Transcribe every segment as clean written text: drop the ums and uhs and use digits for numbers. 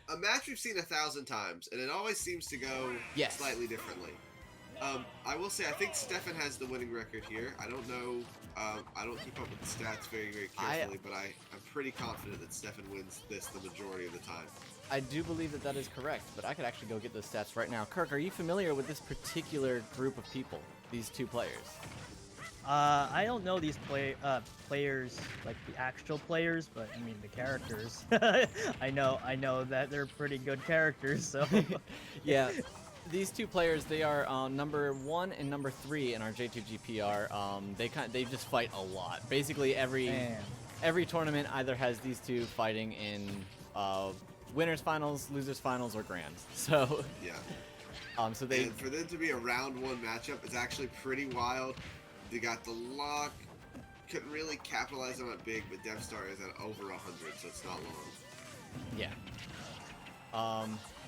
a match we've seen 1,000 times, and it always seems to go Yes. slightly differently. I will say, I think Steffen has the winning record here. I don't know. I don't keep up with the stats very, very carefully, but I'm pretty confident that Steffen wins this the majority of the time. I do believe that that is correct, but I could actually go get those stats right now. Kirk, are you familiar with this particular group of people, these two players? I don't know these players, like the actual players, but I mean the characters. I know that they're pretty good characters, so Yeah, these two players, they are number 1 and number 3 in our J2GPR. They just fight a lot. Basically every tournament either has these two fighting in winners finals, losers finals, or grands. So yeah. So they and for them to be a round 1 matchup, it's actually pretty wild. They got the lock, couldn't really capitalize on it big, but DevStar is at over 100, so it's not long. Yeah.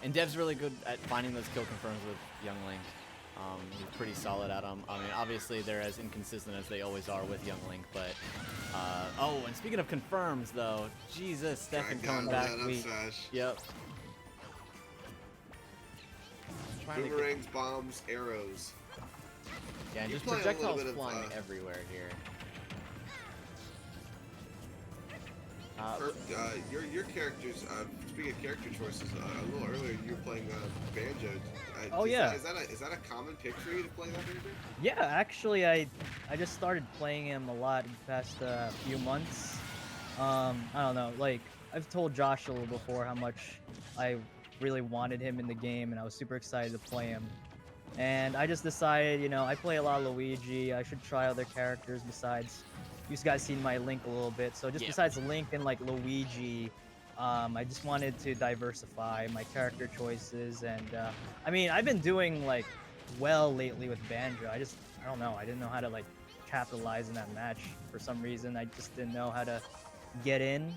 And Dev's really good at finding those kill confirms with Young Link. He's pretty solid at them. I mean, obviously they're as inconsistent as they always are with Young Link, but oh, and speaking of confirms though, Jesus, Steffen coming back. Yep. Boomerangs, bombs, arrows. Yeah, and just projectiles flying everywhere here. Your characters, speaking of character choices, a little earlier you were playing Banjo. Oh yeah. Is that a common pick for you to play that Banjo? Yeah, actually I just started playing him a lot in the past few months. I don't know, like I've told Josh a little before how much I really wanted him in the game, and I was super excited to play him. And I just decided, you know, I play a lot of Luigi, I should try other characters besides, you guys seen my Link a little bit, so just besides Link and like Luigi, I just wanted to diversify my character choices. And I mean, I've been doing like well lately with Banjo. I don't know, I didn't know how to like capitalize in that match for some reason. I just didn't know how to get in.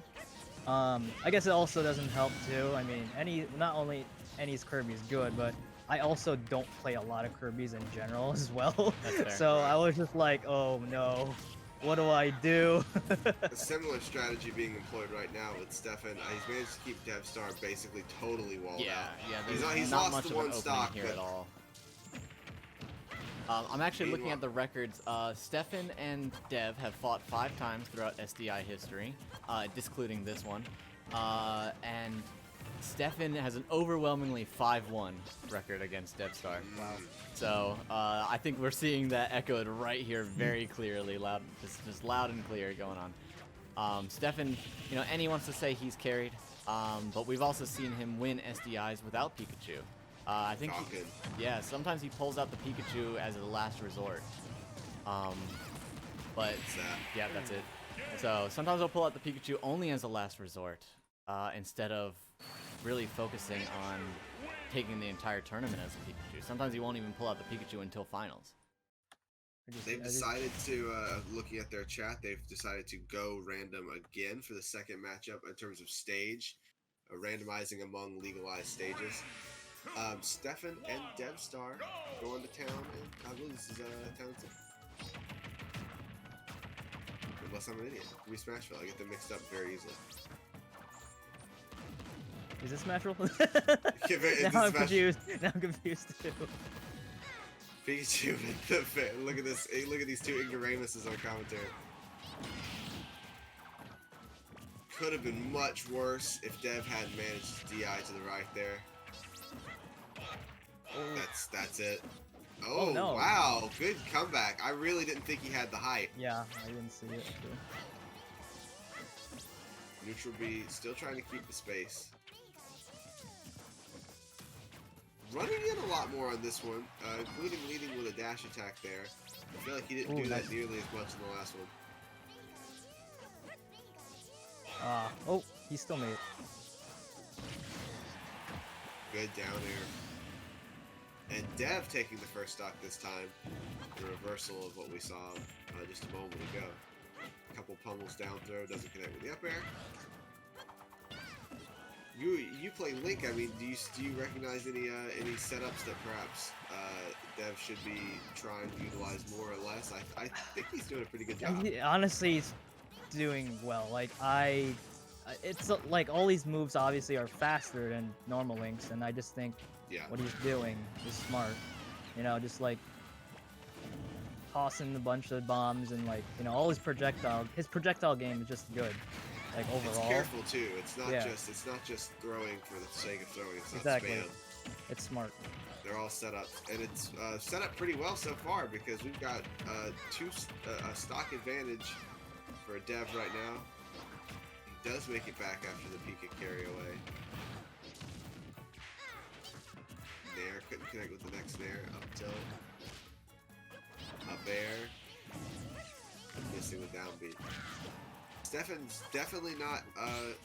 I guess it also doesn't help too. I mean, not only Any's Kirby is good, but I also don't play a lot of Kirby's in general as well. So I was just like, oh no, what do I do? A similar strategy being employed right now with Steffen. He's managed to keep DevStar basically totally walled out. Yeah, he's not lost much the of an one stock here at all. I'm actually looking at the records. Steffen and Dev have fought 5 times throughout SDI history, discluding this one. And Steffen has an overwhelmingly 5-1 record against DevStar. Wow. So I think we're seeing that echoed right here very clearly, just loud and clear going on. Steffen, you know, Any wants to say he's carried, but we've also seen him win SDIs without Pikachu. I think, sometimes he pulls out the Pikachu as a last resort. But yeah, that's it. So sometimes he'll pull out the Pikachu only as a last resort, instead of really focusing on taking the entire tournament as a Pikachu. Sometimes he won't even pull out the Pikachu until finals. They've decided to, looking at their chat, they've decided to go random again for the second matchup in terms of stage, randomizing among legalized stages. Steffen and DevStar going to town, and I believe this is town 2. Unless I'm an idiot. It could be Smashville. I get them mixed up very easily. Is this Smashville? Now I'm confused. Now I'm confused too. Pikachu with the fit. Look at this. Hey, look at these two ignoramuses on commentary. Could have been much worse if Dev hadn't managed to DI to the right there. That's it. Oh, no. Wow. Good comeback. I really didn't think he had the height. Yeah, I didn't see it too. Neutral B still trying to keep the space. Running in a lot more on this one, including leading with a dash attack there. I feel like he didn't do that nearly as much in the last one. Oh, he still made it. Good down air. And Dev taking the first stock this time. The reversal of what we saw just a moment ago. A couple pummels down throw, doesn't connect with the up air. You play Link. I mean, do you recognize any setups that perhaps Dev should be trying to utilize more or less? I think he's doing a pretty good job. Honestly, he's doing well. Like I it's like all these moves obviously are faster than normal Links, and I just think Yeah. what he's doing is smart. You know, just like tossing a bunch of bombs and like, you know, all his projectile game is just good. Like It's overall. careful too. It's not Yeah. just throwing for the sake of throwing. It's not Exactly. spam. It's smart. They're all set up, and it's set up pretty well so far because we've got a stock advantage for Dev right now. He does make it back after the Pika carry away. Nair couldn't connect with the next Nair. Up tilt. Up air. Missing the downbeat. Steffen's definitely not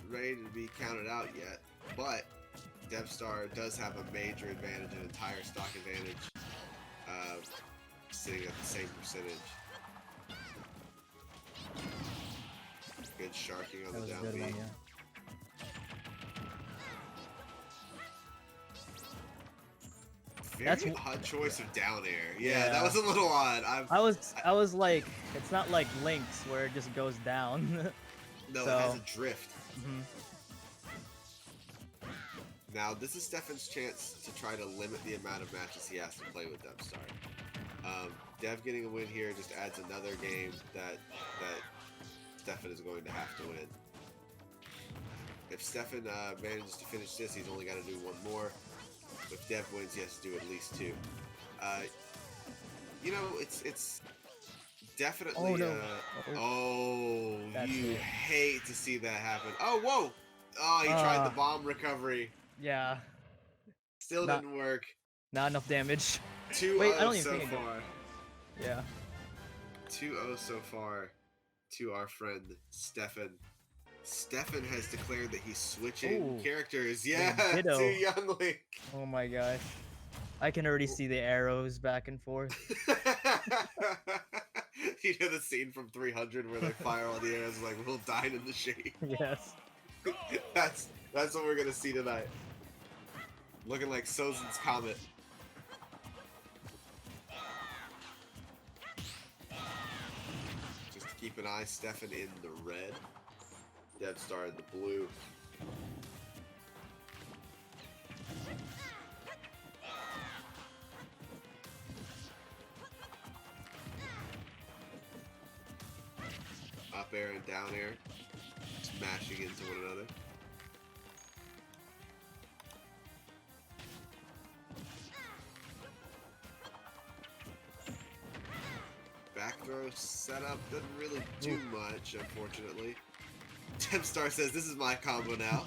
ready to be counted out yet, but DevStar does have a major advantage, an entire stock advantage, sitting at the same percentage. Good sharking on That the was a good downbeat. one, yeah. Very That's odd choice of down air. Yeah, Yeah. that was a little odd. I was like, it's not like Links where it just goes down. No, So- it has a drift. Mhm. Now, this is Steffen's chance to try to limit the amount of matches he has to play with DevStar. Dev getting a win here just adds another game that Steffen is going to have to win. If Steffen manages to finish this, he's only got to do one more. If Dev wins, he has to do at least two. You know, it's definitely. Oh, no. That's You it. hate to see that happen. Oh, whoa! Oh, he tried the bomb recovery. Yeah, Still Not- didn't work. not enough damage. 2-0 Wait, I don't even so think it did. far. Yeah. 2-0 so far to our friend Steffen. Steffen has declared that he's switching Ooh. characters. Yeah, Ditto. to Young Link. Oh my gosh. I can already see the arrows back and forth. You know the scene from 300 where they fire all the arrows like we'll dine in the shade. Yes. That's what we're gonna see tonight. Looking like Sozin's Comet. Just to keep an eye, Steffen in the red. DevStar in the blue. Up air and down air. Smashing into one another. Back throw setup doesn't really do much, unfortunately. DevStar says, this is my combo now.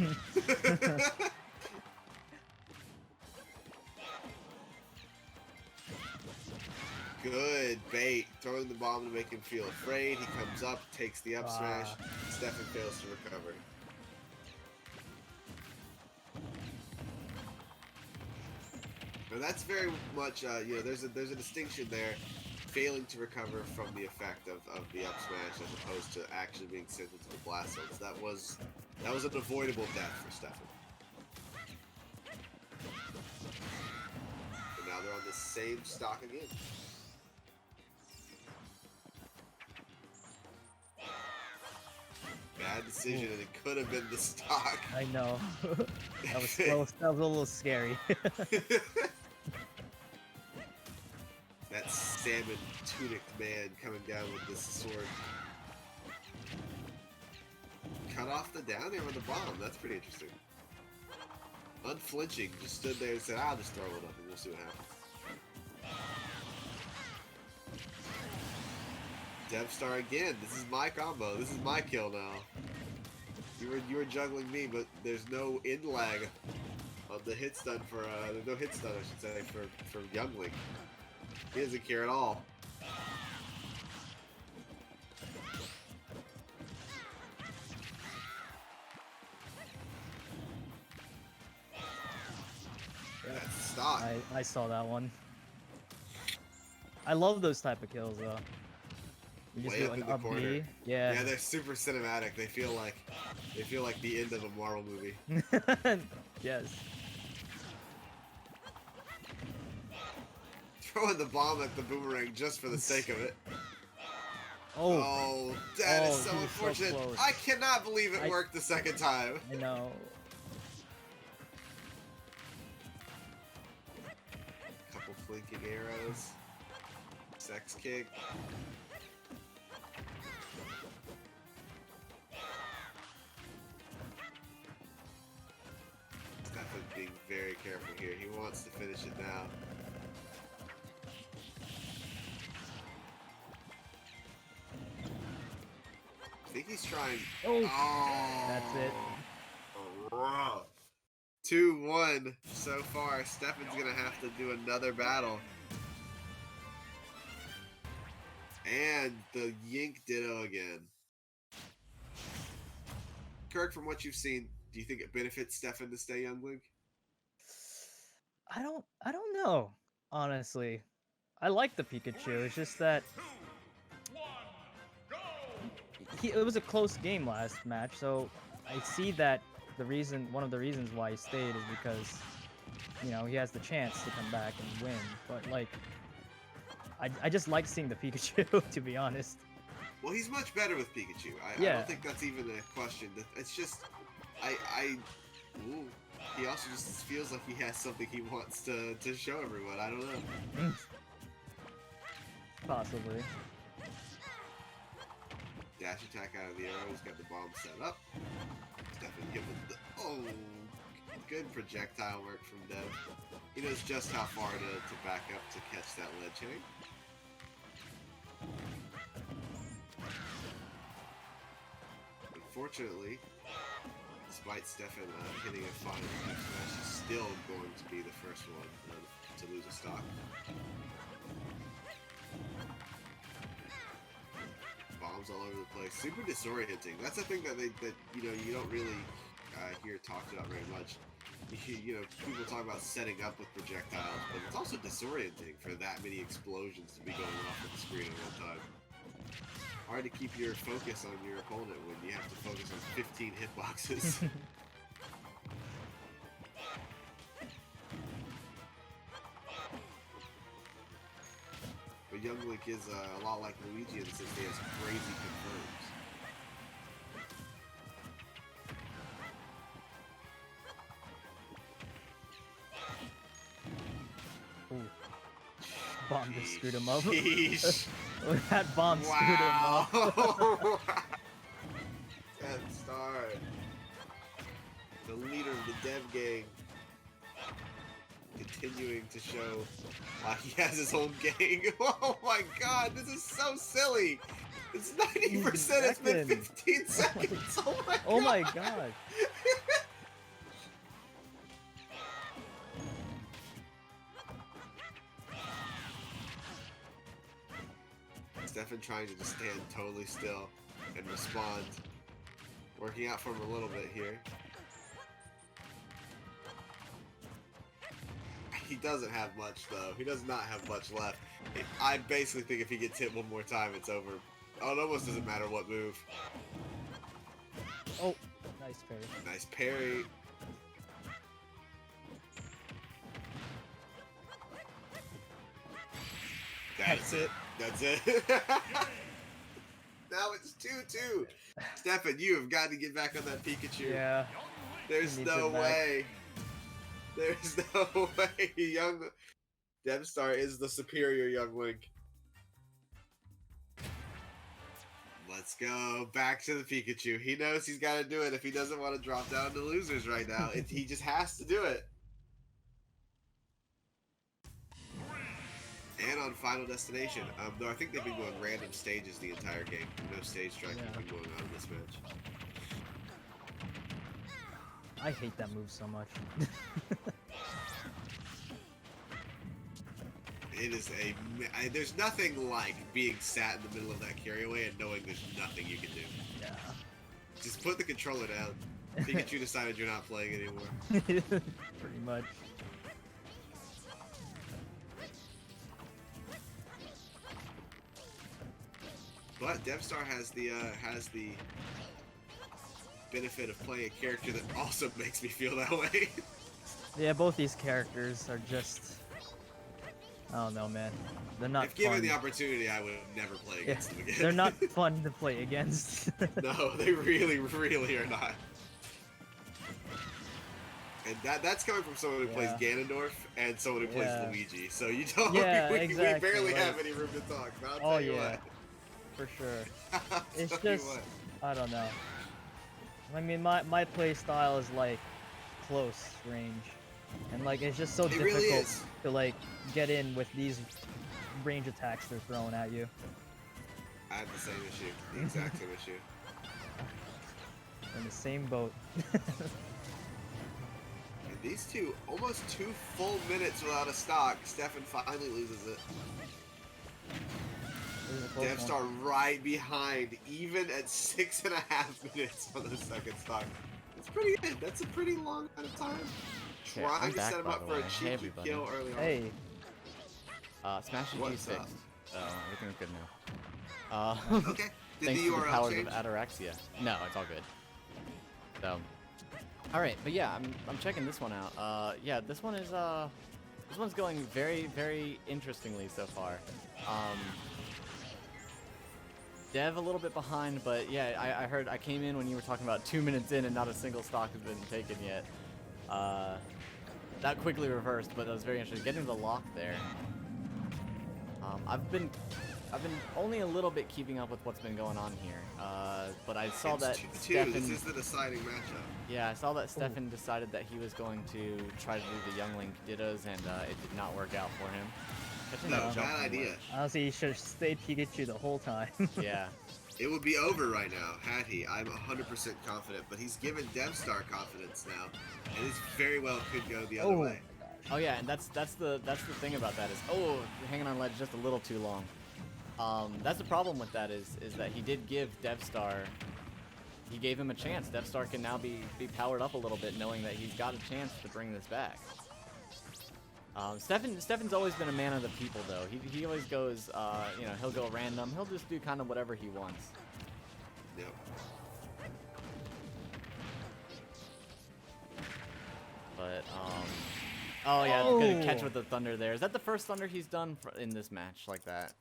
Good bait. Throwing the bomb to make him feel afraid. He comes up, takes the up smash. Steffen fails to recover. Now that's very much, you know, there's a distinction there. Failing to recover from the effect of the up smash as opposed to actually being sent into the blast zones. That was an avoidable death for Steffen. And now they're on the same stock again. Bad decision, and it could have been the stock. I know. That was close. That was a little scary. That salmon tunicked man coming down with this sword. Cut off the down air with the bomb. That's pretty interesting. Unflinching, just stood there and said, I'll just throw it up and we'll see what happens. DevStar again. This is my combo. This is my kill now. You were juggling me, but there's no in lag on the hit stun for there's no hit stun I should say for Young Link. He doesn't care at all. That's stock. I saw that one. I love those type of kills though. You just Way do up an in the up corner. B. Yeah. Yeah, they're super cinematic. They feel like the end of a Marvel movie. Yes. Throwing the bomb at the boomerang just for the sake of it. Oh, that is Oh, so he was so unfortunate. close. I cannot believe it I- worked the second time. I know. Couple flinking arrows. Sex kick. Stefan being very careful here. He wants to finish it now. I think he's trying. Oh, Oh, that's it. Oh, 2-1 so far. Stefan's gonna have to do another battle. And the Yink Ditto again. Kirk, from what you've seen, do you think it benefits Stefan to stay Young Link? I don't know, honestly. I like the Pikachu. It's just that it was a close game last match, so I see that one of the reasons why he stayed is because, you know, he has the chance to come back and win. But like, I just like seeing the Pikachu, to be honest. Well, he's much better with Pikachu. I Yeah. don't think that's even a question. It's just, ooh, he also just feels like he has something he wants to show everyone. I don't know. Possibly. Dash attack out of the arrow. He's got the bomb set up. Stefan give him the good projectile work from Dev. He knows just how far to back up to catch that ledge hitting. Unfortunately, despite Stefan hitting a final F smash, he's still going to be the first one to lose a stock. Bombs all over the place, super disorienting. That's a thing that you know you don't really hear talked about very much. You know, people talk about setting up with projectiles, but it's also disorienting for that many explosions to be going off on the screen at one time. Hard to keep your focus on your opponent when you have to focus on 15 hitboxes. But Young Link is a lot like Luigi in the sense he has crazy confirms. Ooh. Bomb just screwed him up. Sheesh. That bomb screwed him Wow. up. TheDevstar, the leader of the Dev gang, continuing to show why he has his own gang. Oh my god, this is so silly. It's 90%, it's been 15 seconds. Oh my god. Oh my god. Stefan trying to just stand totally still and respond. Working out for him a little bit here. He doesn't have much though. He does not have much left. I basically think if he gets hit one more time, it's over. Oh, it almost doesn't matter what move. Oh, nice parry. Nice parry. That's it. That's it. Now it's 2-2. Stefan, you have got to get back on that Pikachu. Yeah. There's He needs no it back. way. There's no way. Young DevStar is the superior Young Link. Let's go back to the Pikachu. He knows he's got to do it if he doesn't want to drop down to losers right now. He just has to do it. And on Final Destination, though I think they've been going random stages the entire game. No stage striking has been going on in this match. I hate that move so much. It is there's nothing like being sat in the middle of that carry away and knowing there's nothing you can do. Yeah. Just put the controller down. Pikachu decided you're not playing anymore. Pretty much. But DevStar has the benefit of playing a character that also makes me feel that way. Yeah, both these characters are just I don't know, man. They're not If given fun. the opportunity, I would never play Yeah, against them again. they're not fun to play against. No, they really, really are not. And that's coming from someone who plays Yeah. Ganondorf and someone who plays Yeah. Luigi. So you don't. Yeah, we exactly, barely like- have any room to talk. But I'll Oh, tell you yeah. what. For sure. I'll It's tell you just, what. I don't know. I mean, my play style is like close range, and like it's just so It difficult really is. to like get in with these range attacks they're throwing at you. I have the same issue. The exact same issue. We're in the same boat. And these two, almost 2 full minutes without a stock. Steffen finally loses it. This is a close one. DevStar right behind, even at 6.5 minutes on the second stock. It's pretty good. That's a pretty long amount of time. Okay, I'm Trying to back, set him by up the for way. a Hey, cheeky everybody. kill early on. Hey, Smash What's is fixed. up? So everything's good now. Okay. Did Thanks the to the URL powers change? of ataraxia. No, it's all good. So, all right, but yeah, I'm checking this one out. Yeah, this one's going very, very interestingly so far. Dev a little bit behind, but yeah, I came in when you were talking about 2 minutes in and not a single stock has been taken yet. That quickly reversed, but that was very interesting. Getting the lock there. I've been only a little bit keeping up with what's been going on here. But I saw It's that 2-2. This Steffen, is the deciding matchup. yeah, I saw that Steffen decided that he was going to try to do the Young Link dittos, and it did not work out for him. Catching No, that jump bad on idea. ledge. honestly, you should have stayed Pikachu the whole time. Yeah. It would be over right now had he. I'm 100% confident, but he's given DevStar confidence now, and it very well could go the other Oh, way. Oh yeah, and that's the thing about that is, oh, hanging on ledge just a little too long. That's the problem with that is that he did give DevStar, he gave him a chance. DevStar can now be powered up a little bit, knowing that he's got a chance to bring this back. Steffen's always been a man of the people, though. He always goes, you know, he'll go random. He'll just do kind of whatever he wants. Yep. But oh yeah, Oh. good catch with the thunder there. Is that the first thunder he's done in this match like that?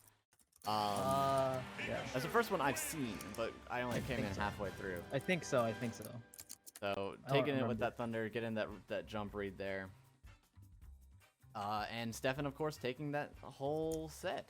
yeah. That's the first one I've seen, but I only came think in so. halfway through. I think so. I think so. So I don't taking it with remember. that thunder, getting that jump read there. And Steffen, of course, taking that whole set.